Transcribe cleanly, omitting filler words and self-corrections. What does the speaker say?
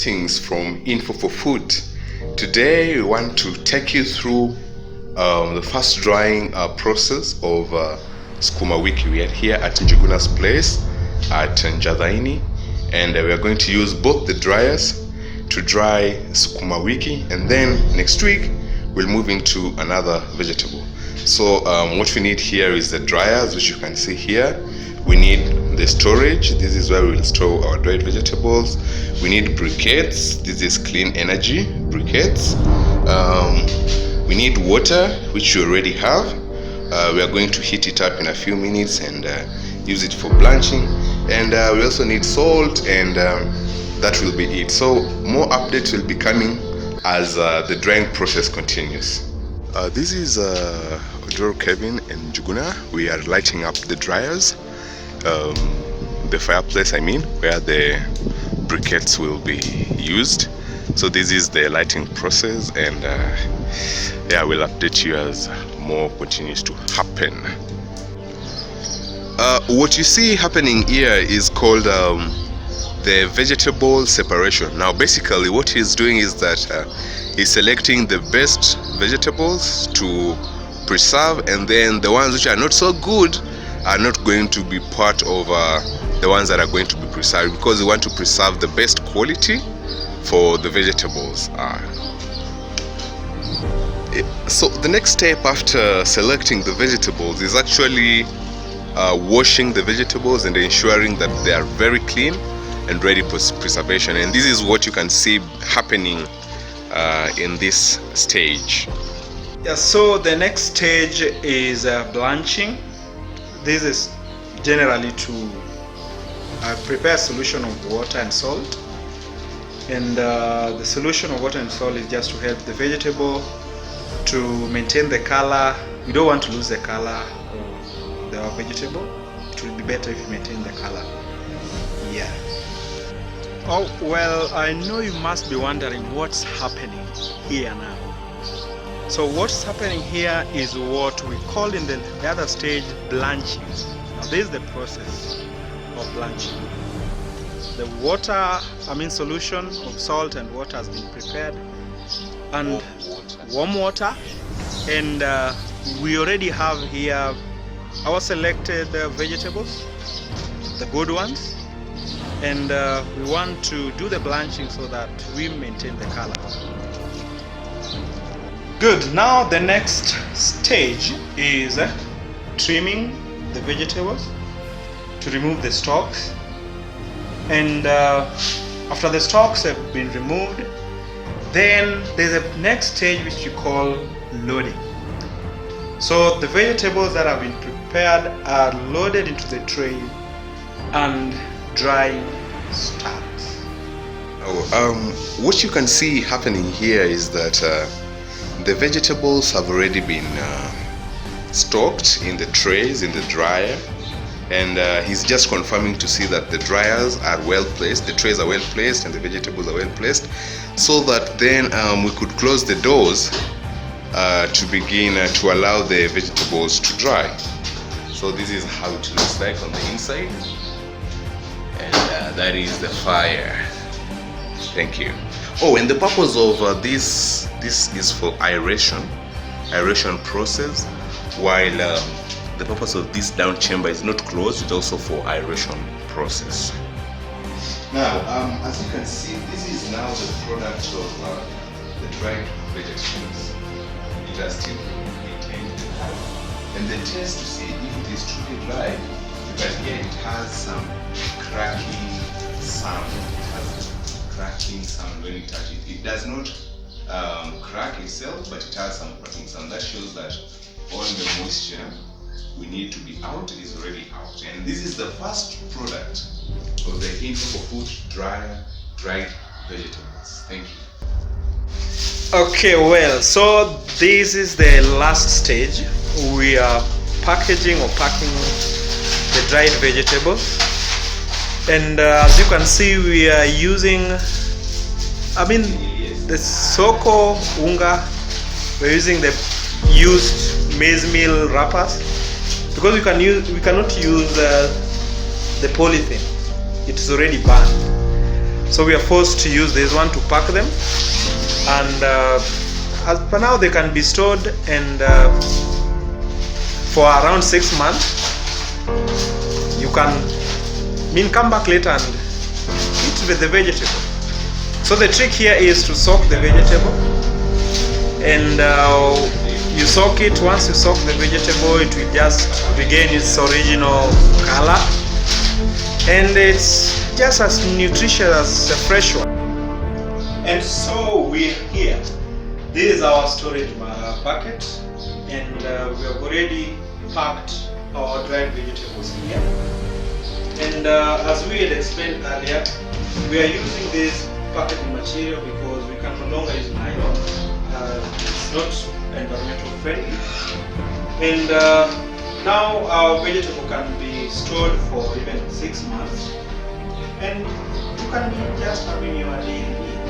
Greetings from Info4food. Today we want to take you through the first drying process of sukuma wiki. We are here at Njuguna's place at Njadaini, and we are going to use both the dryers to dry sukuma wiki, and then next week we'll move into another vegetable. So what we need here is the dryers, which you can see here. We need the storage. This is where we will store our dried vegetables. We need briquettes. This is clean energy briquettes. We need water, which we already have. We are going to heat it up in a few minutes and use it for blanching. And we also need salt, and that will be it. So more updates will be coming as the drying process continues. This is Odoro cabin in Njuguna. We are lighting up the dryers. The fireplace, where the briquettes will be used. So this is the lighting process, and yeah, we'll update you as more continues to happen. What you see happening here is called the vegetable separation. Now basically what he's doing is that he's selecting the best vegetables to preserve, and then the ones which are not so good are not going to be part of the ones that are going to be preserved, because we want to preserve the best quality for the vegetables. So the next step after selecting the vegetables is actually washing the vegetables and ensuring that they are very clean and ready for preservation, and this is what you can see happening in this stage. Yeah, so the next stage is blanching. This is generally to prepare a solution of water and salt, and the solution of water and salt is just to help the vegetable to maintain the color. We don't want to lose the color of the vegetable. It will be better if you maintain the color. Yeah. Oh well, I know you must be wondering what's happening here now. So what's happening here is what we call in the other stage blanching. Now this is the process of blanching. The water, solution of salt and water has been prepared, and warm water, and we already have here our selected vegetables, the good ones, and we want to do the blanching so that we maintain the color. Good. Now the next stage is trimming the vegetables to remove the stalks, and after the stalks have been removed, then there's a next stage which you call loading. So the vegetables that have been prepared are loaded into the tray and drying starts. What you can see happening here is that the vegetables have already been stocked in the trays, in the dryer, and he's just confirming to see that the dryers are well placed, the trays are well placed, and the vegetables are well placed, so that then we could close the doors to begin to allow the vegetables to dry. So this is how it looks like on the inside, and that is the fire. Thank you. Oh, and the purpose of this is for aeration process, while the purpose of this down chamber is not closed, it's also for aeration process. Now, as you can see, this is now the product of the dried vegetables. It has still retained the color, and the taste, to see if it is truly dry, you can hear it has some cracking sound. Cracking sound when you touch it. It does not crack itself, but it has some cracking sound. That shows that all the moisture we need to be out is already out. And this is the first product of the Info4food dried vegetables. Thank you. Okay, well, so this is the last stage. We are packaging or packing the dried vegetables. And as you can see, we are using, the soko unga. We're using the used maize meal wrappers, because we cannot use the polythene. It's already burned. so we are forced to use this one to pack them. And as per now, they can be stored and for around 6 months. You can come back later and eat with the vegetable. So the trick here is to soak the vegetable, and you soak it. Once you soak the vegetable, it will just regain its original color, and it's just as nutritious as a fresh one. And so we're here. This is our storage bucket, and we have already packed our dried vegetables here. And as we had explained earlier, we are using this packaging material because we can no longer use nylon. It's not environmental friendly. And now our vegetable can be stored for even 6 months, and you can be just having your daily needs.